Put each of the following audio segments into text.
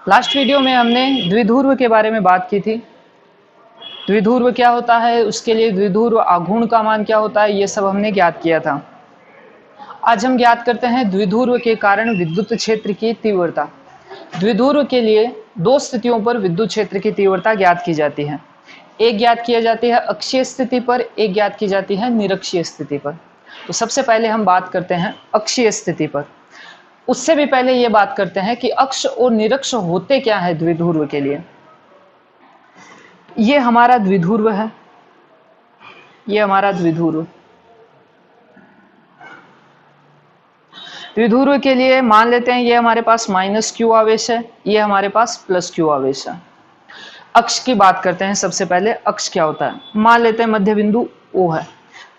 Last video में हमने द्विध्रुव के बारे में बात की थी। द्विध्रुव क्या होता है, उसके लिए द्विध्रुव आघूर्ण का मान क्या होता है, ये सब हमने ज्ञात किया था। आज हम ज्ञात करते हैं द्विध्रुव के कारण विद्युत क्षेत्र की तीव्रता। द्विध्रुव के लिए दो स्थितियों पर विद्युत क्षेत्र की तीव्रता ज्ञात की जाती है। एक ज्ञात की जाती है अक्षीय स्थिति पर, एक ज्ञात की जाती है निरक्षीय स्थिति पर। तो सबसे पहले हम बात करते हैं अक्षीय स्थिति पर। उससे भी पहले ये बात करते हैं कि अक्ष और निरक्ष होते क्या है द्विध्रुव के लिए। ये हमारा द्विध्रुव है, ये हमारा द्विध्रुव। द्विध्रुव के लिए मान लेते हैं ये हमारे पास -q आवेश है, ये हमारे पास +q आवेश है। अक्ष की बात करते हैं सबसे पहले। अक्ष क्या होता है, मान लेते हैं मध्य बिंदु O है।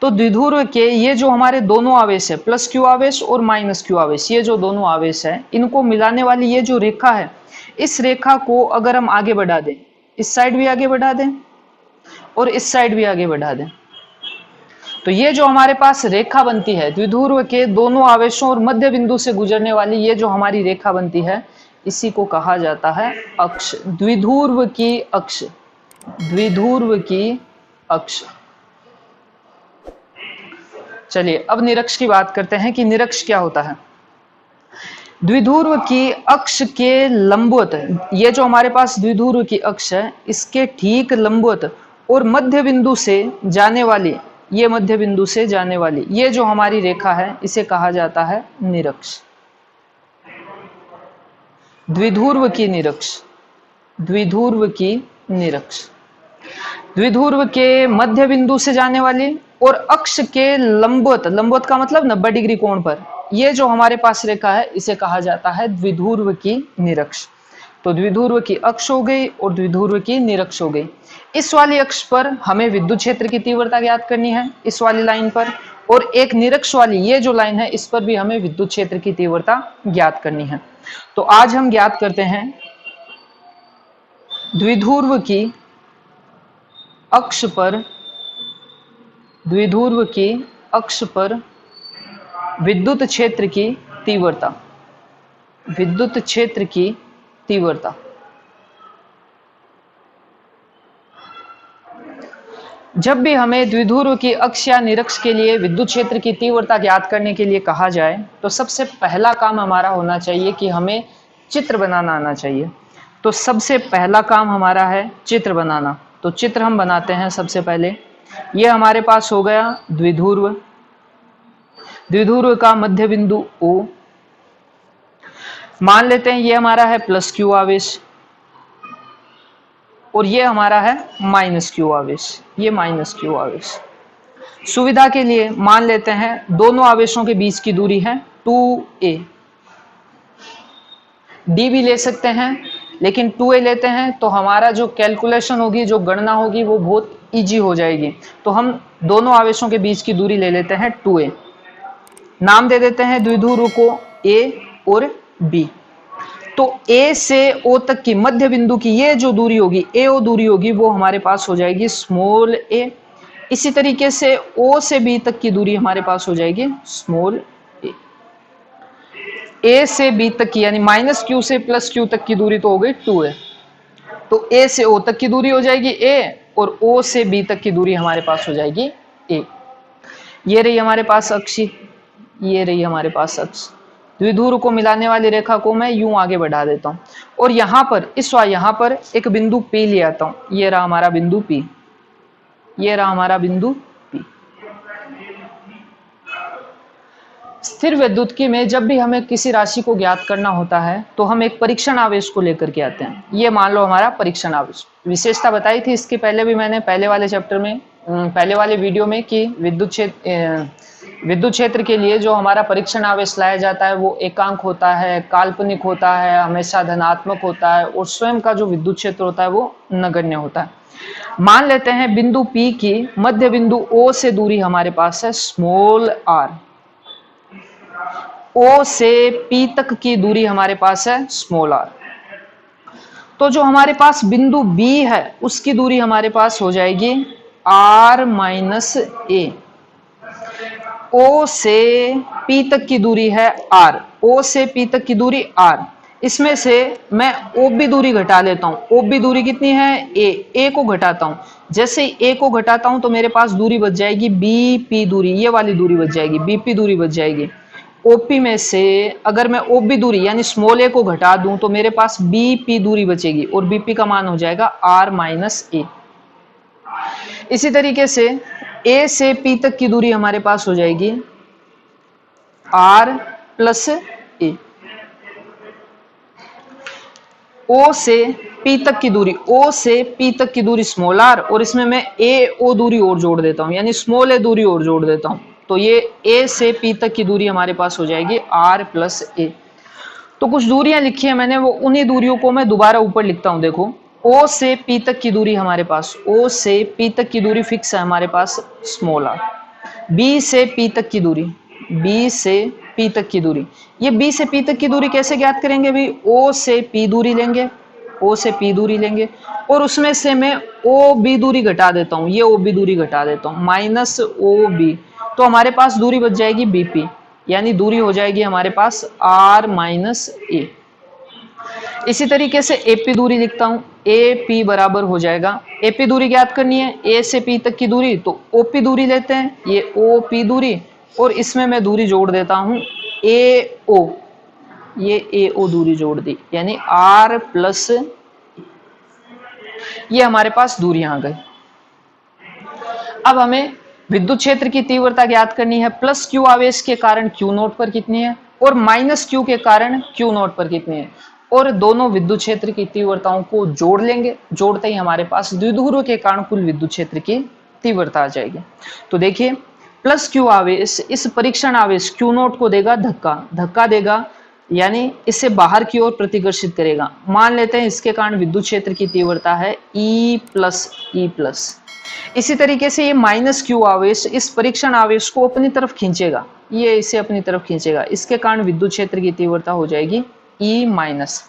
तो द्विध्रुव के ये जो हमारे दोनों आवेश है, +q आवेश और -q आवेश, ये जो दोनों आवेश है, इनको मिलाने वाली ये जो रेखा है, इस रेखा को अगर हम आगे बढ़ा दें, इस साइड भी आगे बढ़ा दें और इस साइड भी आगे बढ़ा दें, तो ये जो हमारे पास रेखा बनती है द्विध्रुव के दोनों आवेशों और मध्य बिंदु से गुजरने वाली ये जो हमारी रेखा बनती है, इसी को कहा जाता है अक्ष। द्विध्रुव की अक्ष, द्विध्रुव की अक्ष। चलिए अब निरक्ष की बात करते हैं कि निरक्ष क्या होता है। द्विध्रुव की अक्ष के लंबवत, ये जो हमारे पास द्विध्रुव की अक्ष है, इसके ठीक लंबवत और मध्य बिंदु से जाने वाली, ये मध्य बिंदु से जाने वाली ये जो हमारी रेखा है, इसे कहा जाता है निरक्ष। द्विध्रुव की निरक्ष, द्विध्रुव की निरक्ष। द्विध्रुव के मध्य बिंदु से जाने वाली और अक्ष के लंबवत, लंबवत का मतलब 90 डिग्री कोण पर, ये जो हमारे पास रेखा है, इसे कहा जाता है द्विध्रुव की निरक्ष। तो द्विध्रुव की अक्ष हो गई और द्विध्रुव की निरक्ष हो गई। इस वाली अक्ष पर हमें विद्युत क्षेत्र की तीव्रता ज्ञात करनी है, इस वाली लाइन पर, और एक निरक्ष वाली ये जो लाइन है, इस पर भी हमें विद्युत क्षेत्र की तीव्रता ज्ञात करनी है। तो आज हम ज्ञात करते हैं द्विध्रुव की अक्ष पर, द्विध्रुव की अक्ष पर विद्युत क्षेत्र की तीव्रता, विद्युत क्षेत्र की तीव्रता। जब भी हमें द्विध्रुव की अक्ष या निरक्ष के लिए विद्युत क्षेत्र की तीव्रता ज्ञात करने के लिए कहा जाए, तो सबसे पहला काम हमारा होना चाहिए कि हमें चित्र बनाना आना चाहिए। तो सबसे पहला काम हमारा है चित्र बनाना। तो चित्र हम बनाते हैं सबसे पहले। ये हमारे पास हो गया द्विध्रुव, द्विध्रुव का मध्य बिंदु O, मान लेते हैं ये हमारा है +q आवेश और ये हमारा है -q आवेश, ये -q आवेश। सुविधा के लिए मान लेते हैं दोनों आवेशों के बीच की दूरी है 2a। d भी ले सकते हैं, लेकिन 2a लेते हैं तो हमारा जो कैलकुलेशन होगी, जो गणना होगी, वो बहुत इजी हो जाएगी। तो हम दोनों आवेशों के बीच की दूरी ले लेते हैं 2a। नाम दे देते हैं द्विध्रुव को a और b। तो A से O तक की मध्य बिंदु की ये जो दूरी होगी, AO दूरी होगी, वो हमारे पास हो जाएगी स्मॉल a। इसी तरीके से O से B तक की दूरी हमारे पास हो जाएगी स्मॉल a। A से B तक की यानी -q से +q तक की दूरी तो हो गई 2a। तो A से O तक की दूरी हो जाएगी a और O से B तक की दूरी हमारे पास हो जाएगी a। ये रही हमारे पास अक्ष, ये रही हमारे पास अक्ष। द्विध्रुव को मिलाने वाली रेखा को मैं यूं आगे बढ़ा देता हूं और यहां पर यहां पर एक बिंदु P ले आता हूं। ये रहा हमारा बिंदु P, ये रहा हमारा बिंदु P। स्थिर विद्युत्की में जब भी हमें किसी राशि को ज्ञात करना होता है, तो हम एक परीक्षण आवेश को लेकर के आते हैं। ये मान लो हमारा परीक्षण आवेश। विशेषता बताई थी इसके पहले भी मैंने, पहले वाले चैप्टर में, पहले वाले वीडियो में, कि विद्युत क्षेत्र के लिए जो हमारा परीक्षण आवेश लाया जाता है, वो एकांक होता है, काल्पनिक होता है, हमेशा धनात्मक होता है, और स्वयं का जो विद्युत क्षेत्र होता है वो नगण्य होता है। मान लेते हैं बिंदु P की मध्य बिंदु O से दूरी हमारे पास है स्मॉल r। O से P तक की दूरी हमारे पास है स्मॉल r। तो जो हमारे पास बिंदु B है, उसकी दूरी हमारे पास हो जाएगी r - a। O से P तक की दूरी है r, O से P तक की दूरी r, इसमें से मैं OB दूरी घटा लेता हूं। OB दूरी कितनी है? A को घटाता हूं। जैसे A को घटाता हूं तो मेरे पास दूरी बच जाएगी BP दूरी, ये वाली दूरी बच जाएगी, BP दूरी बच जाएगी। OP में से अगर मैं OB दूरी यानी स्मॉल a को घटा दूं तो मेरे पास BP दूरी बचेगी और BP का मान हो जाएगा R माइनस A। इसी तरीके से A से P तक की दूरी हमारे पास हो जाएगी R प्लस A। O से P तक की दूरी, O से P तक की दूरी स्मॉल r, और इसमें मैं AO दूरी और जोड़ देता हूं यानी स्मॉल a दूरी और जोड़ देता हूं, तो ये A से P तक की दूरी हमारे पास हो जाएगी R प्लस A। तो कुछ दूरियां लिखी है मैंने, वो उन्हीं दूरियों को मैं दोबारा ऊपर लिखता हूं। देखो O से P तक की दूरी हमारे पास, O से P तक की दूरी फिक्स है हमारे पास स्मॉल r। B से P तक की दूरी, B से P तक की दूरी, ये B से P तक की दूरी कैसे ज्ञात करेंगे भाई? O से P दूरी लेंगे, O से P दूरी लेंगे और उसमें से मैं OB दूरी घटा देता हूँ, ये OB दूरी घटा देता हूँ माइनस OB, तो हमारे पास दूरी बच जाएगी BP, यानी दूरी हो जाएगी हमारे पास R माइनस A। इसी तरीके से AP दूरी लिखता हूं, AP बराबर हो जाएगा, AP दूरी ज्ञात करनी है A से P तक की दूरी, तो OP दूरी लेते हैं, ये OP दूरी, और इसमें मैं दूरी जोड़ देता हूं AO, ये AO दूरी जोड़ दी यानी R प्लस, ये हमारे पास दूरियां आ गई। अब हमें विद्युत क्षेत्र की तीव्रता ज्ञात करनी है। प्लस Q आवेश के कारण Q नोट पर कितनी है और माइनस Q के कारण Q नोट पर कितनी है, और दोनों विद्युत क्षेत्र की तीव्रताओं को जोड़ लेंगे। जोड़ते ही हमारे पास द्विध्रुव के कारण कुल विद्युत क्षेत्र की तीव्रता आ जाएगी। तो देखिए प्लस Q आवेश इस परीक्षण आवेश Q नोट को देगा धक्का देगा, यानी इसे बाहर की ओर प्रतिकर्षित करेगा। मान लेते हैं इसके कारण विद्युत क्षेत्र की तीव्रता है E प्लस। इसी तरीके से ये माइनस Q आवेश इस परीक्षण आवेश को अपनी तरफ खींचेगा, ये इसे अपनी तरफ खींचेगा, इसके कारण विद्युत क्षेत्र की तीव्रता हो जाएगी E माइनस।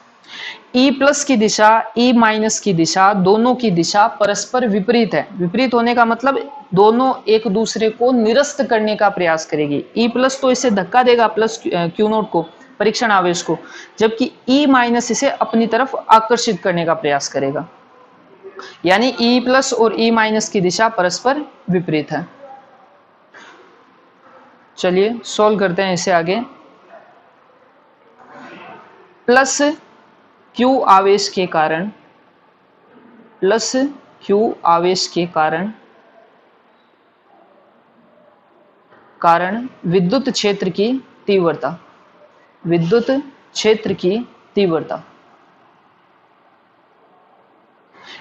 E प्लस की दिशा, E माइनस की दिशा, दोनों की दिशा परस्पर विपरीत है। विपरीत होने का मतलब दोनों एक दूसरे को निरस्त करने का प्रयास करेगी। E प्लस तो इसे धक्का देगा प्लस Q नोट को, परीक्षण आवेश को, जबकि E माइनस इसे अपनी तरफ आकर्षित करने का प्रयास करेगा, यानी E प्लस और E माइनस की दिशा परस्पर विपरीत है। चलिए सॉल्व करते हैं इसे आगे। प्लस Q आवेश के कारण, प्लस Q आवेश के कारण विद्युत क्षेत्र की तीव्रता, विद्युत क्षेत्र की तीव्रता।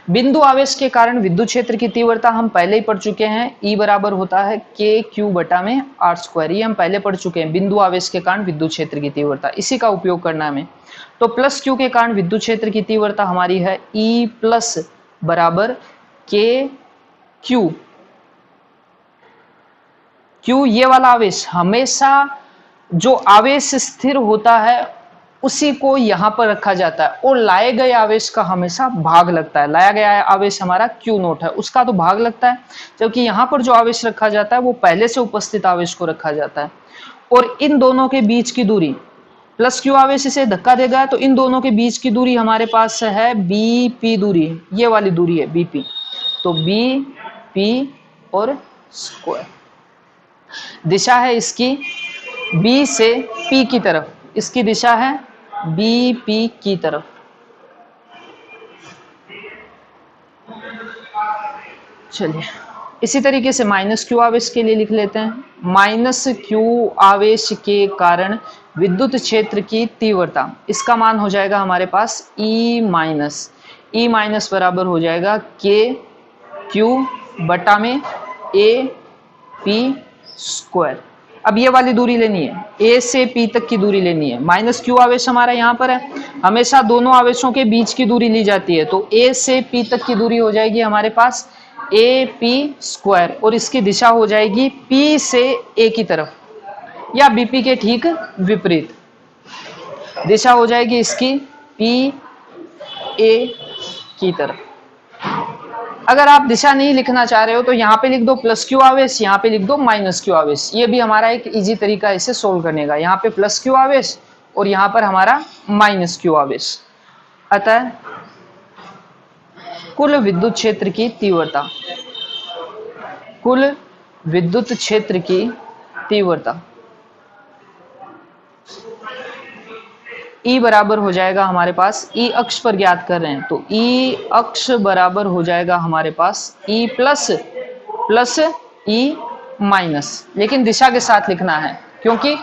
बिंदु आवेश के कारण विद्युत क्षेत्र की तीव्रता हम पहले ही पढ़ चुके हैं, E बराबर होता है KQ बटा में R स्क्वायर, ये हम पहले पढ़ चुके हैं। बिंदु आवेश के कारण विद्युत क्षेत्र की तीव्रता, इसी का उपयोग करना है हमें। तो प्लस Q के कारण विद्युत क्षेत्र की तीव्रता हमारी है E प्लस बराबर KQ। Q ये वाला आवेश, हमेशा जो आवेश स्थिर होता है उसी को यहां पर रखा जाता है और लाए गए आवेश का हमेशा भाग लगता है। लाया गया आवेश हमारा Q नोट है, उसका तो भाग लगता है, जबकि यहां पर जो आवेश रखा जाता है वो पहले से उपस्थित आवेश को रखा जाता है। और इन दोनों के बीच की दूरी, प्लस Q आवेश इसे धक्का देगा तो इन दोनों के बीच की दूरी हमारे पास है BP दूरी, ये वाली दूरी है BP, तो BP और स्क्वायर। दिशा है इसकी B से P की तरफ, इसकी दिशा है BP की तरफ। चलिए इसी तरीके से माइनस Q आवेश के लिए लिख लेते हैं। माइनस Q आवेश के कारण विद्युत क्षेत्र की तीव्रता, इसका मान हो जाएगा हमारे पास E माइनस, E माइनस बराबर हो जाएगा KQ बटा में AP स्क्वायर। अब ये वाली दूरी लेनी है, A से P तक की दूरी लेनी है। माइनस Q आवेश हमारा यहाँ पर है, हमेशा दोनों आवेशों के बीच की दूरी ली जाती है, तो A से P तक की दूरी हो जाएगी हमारे पास AP स्क्वायर, और इसकी दिशा हो जाएगी P से A की तरफ या BP के ठीक विपरीत। दिशा हो जाएगी इसकी P A की तरफ। अगर आप दिशा नहीं लिखना चाह रहे हो तो यहाँ पे लिख दो प्लस Q आवेश, यहाँ पे लिख दो माइनस Q आवेश, ये भी हमारा एक इजी तरीका है इसे सोल्व करने का। यहाँ पे प्लस Q आवेश और यहाँ पर हमारा माइनस क्यू आवेश। अतः कुल विद्युत क्षेत्र की तीव्रता, कुल विद्युत क्षेत्र की तीव्रता E बराबर हो जाएगा हमारे पास, E अक्ष पर ज्ञात कर रहे हैं तो E अक्ष बराबर हो जाएगा हमारे पास E प्लस E माइनस, लेकिन दिशा के साथ लिखना है क्योंकि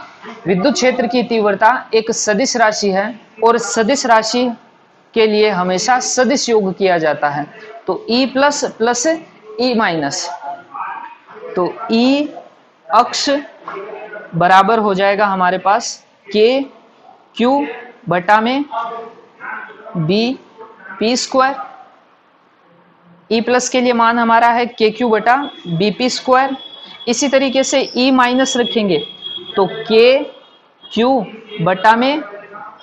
विद्युत क्षेत्र की तीव्रता एक सदिश राशि है और सदिश राशि के लिए हमेशा सदिश योग किया जाता है। तो E प्लस E माइनस, तो E अक्ष बराबर हो जाएगा हमारे पास के क्यू बटा में B P square. E plus के लिए मान हमारा है के क्यू बटा बी पी स्क्वायर। इसी तरीके से ई माइनस रखेंगे तो के क्यू बटा में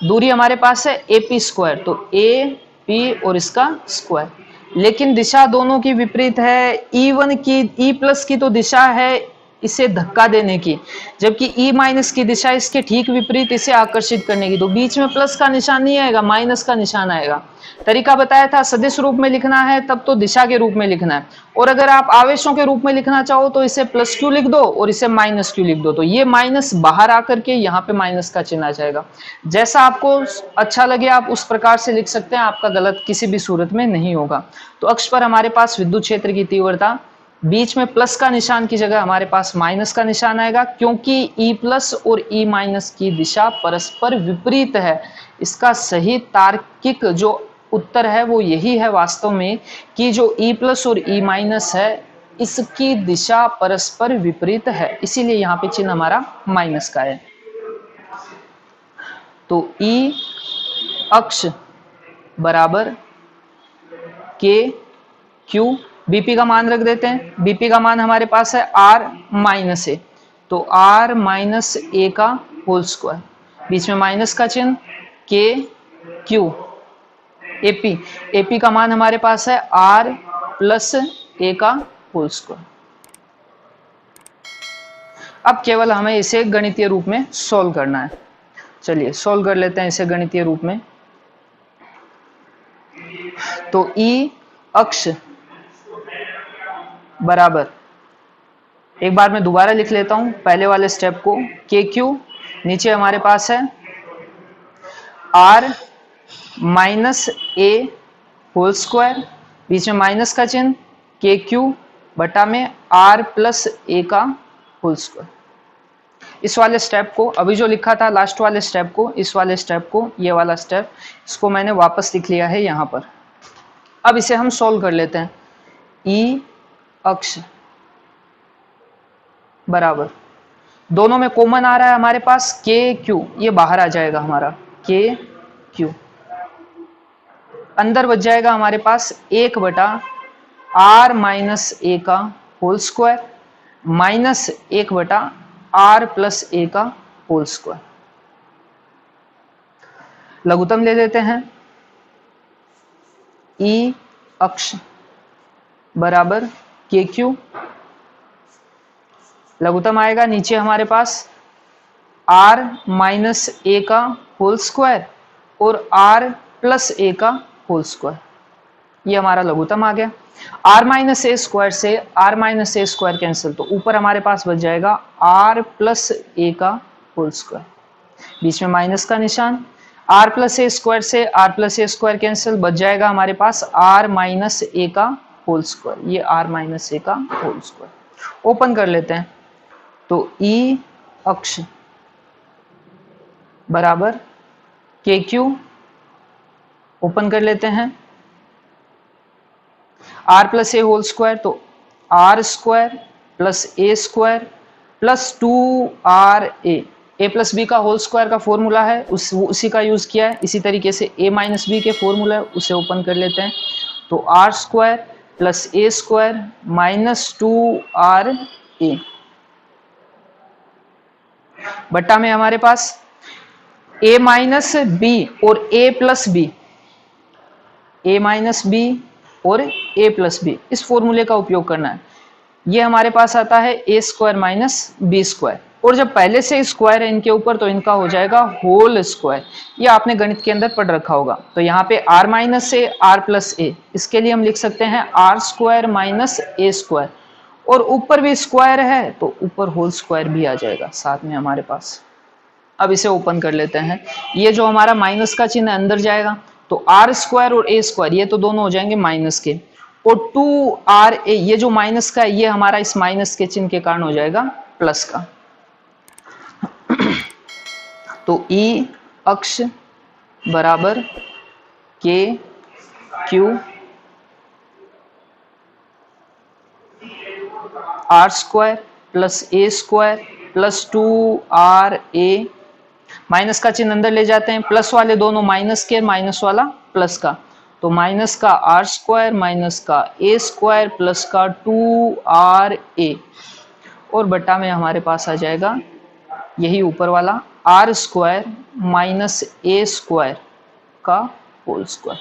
दूरी हमारे पास है ए पी स्क्वायर, तो ए पी और इसका स्क्वायर, लेकिन दिशा दोनों की विपरीत है। E1 की, E प्लस की तो दिशा है इसे धक्का देने की, जबकि E माइनस की दिशा इसके ठीक विपरीत इसे आकर्षित करने की। तो बीच में प्लस का निशान नहीं आएगा, माइनस का निशान आएगा। तरीका बताया था, सदिश रूप में लिखना है तब तो दिशा के रूप में लिखना है, और अगर आप आवेशों के रूप में लिखना चाहो तो इसे प्लस क्यू लिख दो और इसे माइनस क्यू लिख दो, तो ये माइनस बाहर आकर के यहाँ पे माइनस का चिन्ह आ जाएगा। जैसा आपको अच्छा लगे आप उस प्रकार से लिख सकते हैं, आपका गलत किसी भी सूरत में नहीं होगा। तो अक्ष पर हमारे पास विद्युत क्षेत्र की तीव्रता, बीच में प्लस का निशान की जगह हमारे पास माइनस का निशान आएगा क्योंकि E प्लस और E माइनस की दिशा परस्पर विपरीत है। इसका सही तार्किक जो उत्तर है वो यही है वास्तव में कि जो E प्लस और E माइनस है इसकी दिशा परस्पर विपरीत है, इसीलिए यहाँ पे चिन्ह हमारा माइनस का है। तो E अक्ष बराबर के क्यू, बीपी का मान रख देते हैं, बीपी का मान हमारे पास है आर माइनस ए, तो आर माइनस ए का होल स्क्वायर, बीच में माइनस का चिन्ह, के क्यू, एपी, एपी का मान हमारे पास है आर प्लस ए का होल स्क्वायर। अब केवल हमें इसे गणितीय रूप में सॉल्व करना है। चलिए सॉल्व कर लेते हैं इसे गणितीय रूप में। तो ई अक्ष बराबर, एक बार मैं दोबारा लिख लेता हूं पहले वाले स्टेप को, के क्यू, नीचे हमारे पास है R minus A whole square, बीच में माइनस का चिन्ह, के क्यू बटा में आर प्लस ए का होल स्क्वायर। इस वाले स्टेप को, अभी जो लिखा था लास्ट वाले स्टेप को, इस वाले स्टेप को, ये वाला स्टेप, इसको मैंने वापस लिख लिया है यहाँ पर। अब इसे हम सॉल्व कर लेते हैं। ई अक्ष बराबर, दोनों में कॉमन आ रहा है हमारे पास के क्यू, ये बाहर आ जाएगा हमारा के क्यू, अंदर बच जाएगा हमारे पास 1 बटा आर माइनस ए का होल स्क्वायर माइनस 1 बटा आर प्लस ए का होल स्क्वायर। लघुत्तम ले लेते हैं। ई अक्ष बराबर के क्यू, लघुत्तम आएगा नीचे हमारे पास आर माइनस ए का होल स्क्वायर और आर प्लस ए का होल स्क्वायर, ये हमारा लघुत्तम आ गया। आर माइनस ए स्क्वायर से R minus A square cancel, तो ऊपर हमारे पास बच जाएगा आर प्लस ए का होल स्क्वायर, बीच में माइनस का निशान, आर प्लस ए स्क्वायर से R plus A square cancel, बच जाएगा हमारे पास आर माइनस ए का होल स्क्वायर, ये आर माइनस ए का होल स्क्वायर। ओपन कर लेते हैं। तो ई अक्ष बराबर के क्यू, ओपन कर लेते हैं, R plus A whole square, तो R square plus A square plus 2r A plus B का होल स्क्वायर का फॉर्मूला है, उसी का यूज किया है। इसी तरीके से a माइनस बी के फॉर्मूला है, उसे ओपन कर लेते हैं। तो R square plus A square minus 2r A बट्टा में हमारे पास a माइनस बी और a plus B, a minus B और a प्लस बी, इस फॉर्मूले का उपयोग करना है। ये हमारे पास आता है a square minus B square, और जब पहले से स्क्वायर है इनके ऊपर तो इनका हो जाएगा होल स्क्वायर। ये आपने गणित के अंदर पढ़ रखा होगा। तो यहाँ पे r minus A R plus A, इसके लिए हम लिख सकते हैं R square minus A square, और ऊपर भी स्क्वायर है तो ऊपर होल स्क्वायर भी आ जाएगा साथ में हमारे पास। अब इसे ओपन कर लेते हैं। ये जो हमारा माइनस का चिन्ह अंदर जाएगा तो आर स्क्वायर और ए स्क्वायर ये तो दोनों हो जाएंगे माइनस के, और 2r a ये जो माइनस का है ये हमारा इस माइनस के चिन्ह के कारण हो जाएगा प्लस का। तो ई अक्ष बराबर के Q R square plus A square plus 2r a, minus का चिन्ह अंदर ले जाते हैं, प्लस वाले दोनों माइनस के, माइनस वाला प्लस का, तो माइनस का आर स्क्वायर माइनस का ए स्क्वायर प्लस का 2r a, और बट्टा में हमारे पास आ जाएगा यही ऊपर वाला R square minus A square का होल स्क्वायर।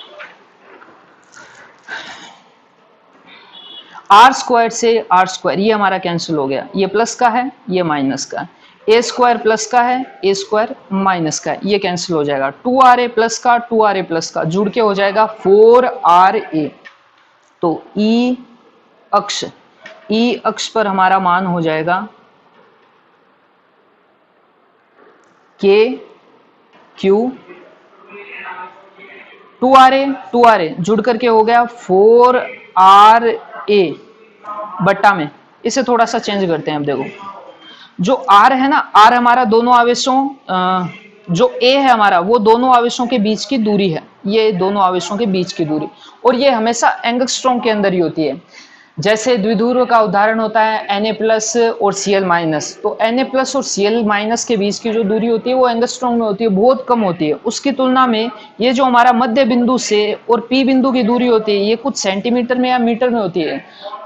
आर स्क्वायर से आर स्क्वायर ये हमारा कैंसिल हो गया, ये प्लस का है ये माइनस का है, ए स्क्वायर प्लस का है ए स्क्वायर माइनस का है, ये कैंसिल हो जाएगा, 2r a प्लस का 2r a प्लस का जुड़ के हो जाएगा 4r a। तो ई अक्ष पर हमारा मान हो जाएगा के क्यू 2r a जुड़ करके हो गया 4r a बट्टा में, इसे थोड़ा सा चेंज करते हैं। अब देखो जो r है ना, r हमारा दोनों आवेशों, जो a है हमारा वो दोनों आवेशों के बीच की दूरी है, ये दोनों आवेशों के बीच की दूरी, और ये हमेशा एंगस्ट्रॉम के अंदर ही होती है। जैसे द्विध्रुव का उदाहरण होता है Na प्लस और Cl माइनस, तो Na प्लस और Cl माइनस के बीच की जो दूरी होती है वो एंगस्ट्रॉम में होती है, बहुत कम होती है। उसकी तुलना में ये जो हमारा मध्य बिंदु से और P बिंदु की दूरी होती है ये कुछ सेंटीमीटर में या मीटर में होती है।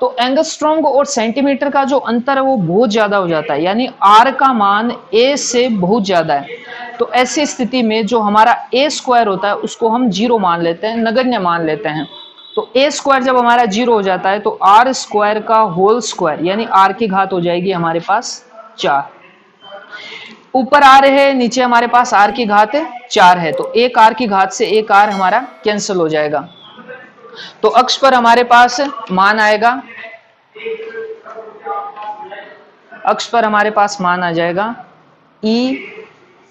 तो एंगस्ट्रॉम और सेंटीमीटर का जो अंतर है वो बहुत ज्यादा हो जाता है, यानी R का मान A से बहुत ज्यादा है। तो ऐसी स्थिति में जो हमारा A स्क्वायर होता है उसको हम 0 मान लेते हैं, नगण्य मान लेते हैं। तो a स्क्वायर जब हमारा 0 हो जाता है तो r स्क्वायर का होल स्क्वायर यानी r की घात हो जाएगी हमारे पास 4। ऊपर r है, नीचे हमारे पास r की घात 4 है, तो एक r की घात से एक r हमारा कैंसिल हो जाएगा। तो अक्ष पर हमारे पास मान आएगा, अक्ष पर हमारे पास मान आ जाएगा e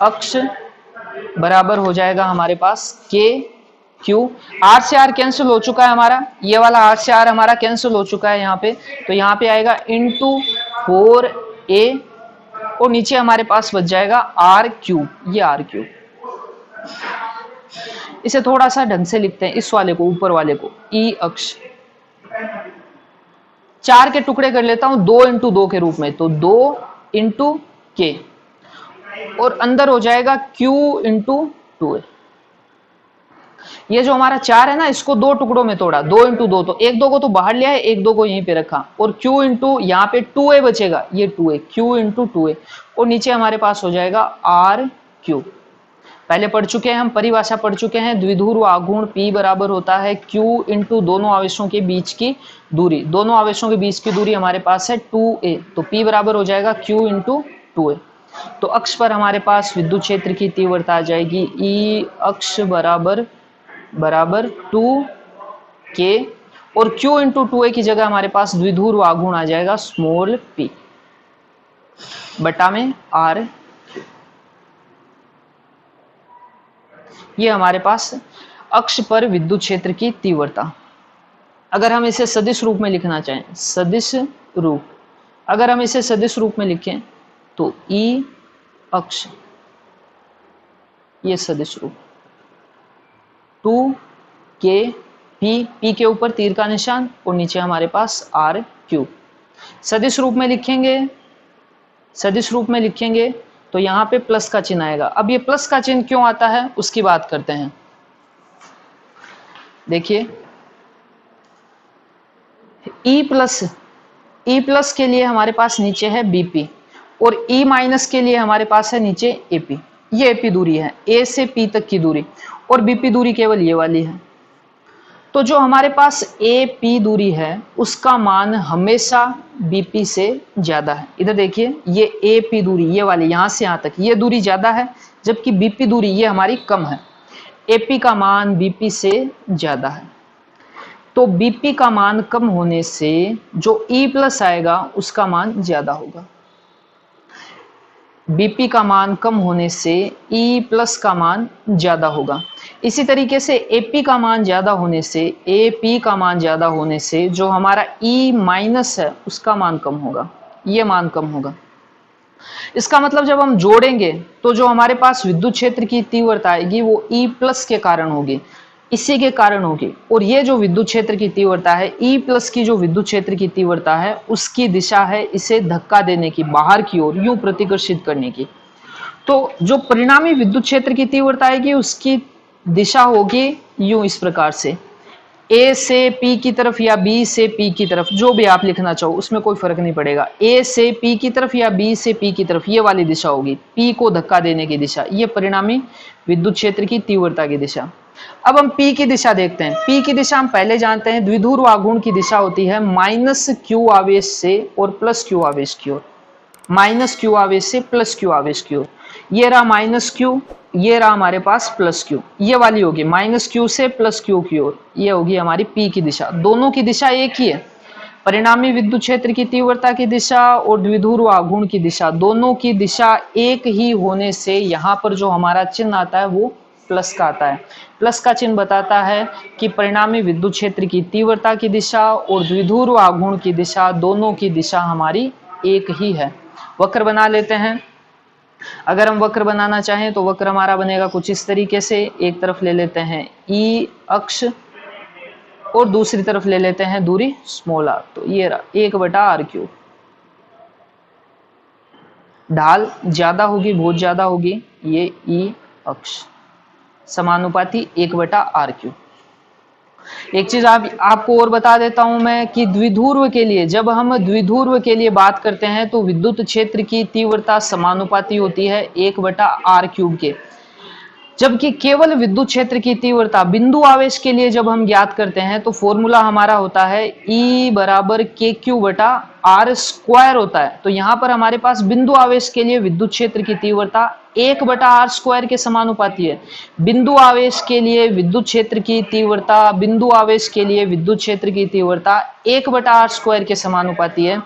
अक्ष बराबर हो जाएगा हमारे पास के क्यू, आर से आर कैंसिल हो चुका है हमारा, ये वाला आर से आर हमारा कैंसिल हो चुका है यहाँ पे, तो यहाँ पे आएगा इंटू 4a, और नीचे हमारे पास बच जाएगा आर क्यूब, ये आर क्यूब। इसे थोड़ा सा ढंग से लिखते हैं, इस वाले को, ऊपर वाले को, ई अक्ष 4 के टुकड़े कर लेता हूं 2 इंटू 2 के रूप में, तो 2 इंटू के, और अंदर हो जाएगा q इंटू 2a। ये जो हमारा 4 है ना इसको 2 टुकड़ों में तोड़ा, 2 इंटू 2, तो 1 2 को तो बाहर लिया है, 1 2 को यहीं पे रखा, और q इंटू यहाँ पे 2a बचेगा, ये 2a, q इंटू 2a, और नीचे हमारे पास हो जाएगा r क्यूब। पहले पढ़ चुके हैं हम, परिभाषा पढ़ चुके हैं, द्विध्रुव आघूर्ण P बराबर होता है Q इंटू दोनों आवेशों के बीच की दूरी, दोनों आवेशों के बीच की दूरी हमारे पास है 2a, तो P बराबर हो जाएगा Q इंटू 2a। तो अक्ष पर हमारे पास विद्युत क्षेत्र की तीव्रता आ जाएगी E अक्ष बराबर 2k, और Q इंटू 2a की जगह हमारे पास द्विध्रुव आघूर्ण आ जाएगा स्मॉल p बटा में r। ये हमारे पास अक्ष पर विद्युत क्षेत्र की तीव्रता। अगर हम इसे सदिश रूप में लिखना चाहें, सदिश रूप, अगर हम इसे सदिश रूप में लिखें तो E अक्ष, ये सदिश रूप 2k p के ऊपर तीर का निशान और नीचे हमारे पास r क्यूब। सदिश रूप में लिखेंगे, सदिश रूप में लिखेंगे तो यहाँ पे प्लस का चिन्ह आएगा। अब ये प्लस का चिन्ह क्यों आता है उसकी बात करते हैं। देखिए E प्लस के लिए हमारे पास नीचे है BP, और E माइनस के लिए हमारे पास है नीचे AP। ये AP दूरी है, A से P तक की दूरी, और BP दूरी केवल ये वाली है। तो जो हमारे पास ए पी दूरी है उसका मान हमेशा बीपी से ज्यादा है। इधर देखिए, ये ए पी दूरी, ये वाली यहां से यहां तक, ये दूरी ज्यादा है, जबकि बीपी दूरी ये हमारी कम है। एपी का मान बीपी से ज्यादा है, तो बीपी का मान कम होने से जो ई प्लस आएगा उसका मान ज्यादा होगा। बीपी का मान कम होने से ई प्लस का मान ज्यादा होगा। इसी तरीके से एपी का मान ज्यादा होने से, एपी का मान ज्यादा होने से जो हमारा ई माइनस है उसका मान कम होगा, ये मान कम होगा। इसका मतलब जब हम जोड़ेंगे तो जो हमारे पास विद्युत क्षेत्र की तीव्रता आएगी वो ई प्लस के कारण होगी, इसी के कारण होगी। और ये जो विद्युत क्षेत्र की तीव्रता है, ई प्लस की जो विद्युत क्षेत्र की तीव्रता है उसकी दिशा है इसे धक्का देने की, बाहर की ओर यूं प्रतिकर्षित करने की। तो जो परिणामी विद्युत क्षेत्र की तीव्रता आएगी उसकी दिशा होगी यूं, इस प्रकार से, ए से पी की तरफ या बी से पी की तरफ, जो भी आप लिखना चाहो उसमें कोई फर्क नहीं पड़ेगा। ए से पी की तरफ या बी से पी की तरफ, ये वाली दिशा होगी, पी को धक्का देने की दिशा, ये परिणामी विद्युत क्षेत्र की तीव्रता की दिशा। अब हम पी की दिशा देखते हैं। पी की दिशा हम पहले जानते हैं, द्विध्रुव आघूर्ण की दिशा होती है माइनस क्यू आवेश से और प्लस क्यू आवेश की ओर, माइनस क्यू आवेश से प्लस क्यू आवेश की ओर। ये रहा माइनस क्यू, ये रहा हमारे पास प्लस क्यू, ये वाली होगी माइनस क्यू से प्लस क्यू की ओर, ये होगी हमारी पी की दिशा। दोनों की दिशा एक ही है, परिणामी विद्युत क्षेत्र की तीव्रता की दिशा और द्विध्रुव आघूर्ण की दिशा, दोनों की दिशा एक ही होने से यहाँ पर जो हमारा चिन्ह आता है वो प्लस का आता है। प्लस का चिन्ह बताता है कि परिणामी विद्युत क्षेत्र की तीव्रता की दिशा और द्विध्रुव आघूर्ण की दिशा, दोनों की दिशा हमारी एक ही है। वक्र बना लेते हैं। अगर हम वक्र बनाना चाहें तो वक्र हमारा बनेगा कुछ इस तरीके से। एक तरफ ले लेते हैं ई अक्ष और दूसरी तरफ ले लेते हैं दूरी स्मॉल आर, तो ये रहा 1/r³। ढाल ज्यादा होगी, बहुत ज्यादा होगी, ये ई अक्ष समानुपाती 1/r³। एक चीज आपको और बता देता हूं मैं कि द्विध्रुव के लिए, जब हम द्विध्रुव के लिए बात करते हैं तो विद्युत क्षेत्र की तीव्रता समानुपाती होती है 1/r³ के, जबकि केवल विद्युत क्षेत्र की तीव्रता बिंदु आवेश के लिए जब हम ज्ञात करते हैं तो फॉर्मूला हमारा होता है E बराबर KQ/r² होता है। तो यहाँ पर हमारे पास बिंदु आवेश के लिए विद्युत क्षेत्र की तीव्रता 1/r² के समानुपाती है। बिंदु आवेश के लिए विद्युत क्षेत्र की तीव्रता, बिंदु आवेश के लिए विद्युत क्षेत्र की तीव्रता 1/r² के समानुपाती है,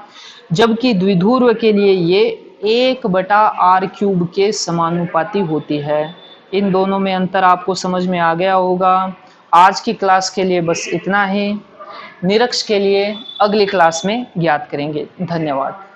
जबकि द्विध्रुव के लिए ये 1/r³ के समानुपाती होती है। इन दोनों में अंतर आपको समझ में आ गया होगा। आज की क्लास के लिए बस इतना ही। निरक्ष के लिए अगली क्लास में ज्ञात करेंगे। धन्यवाद।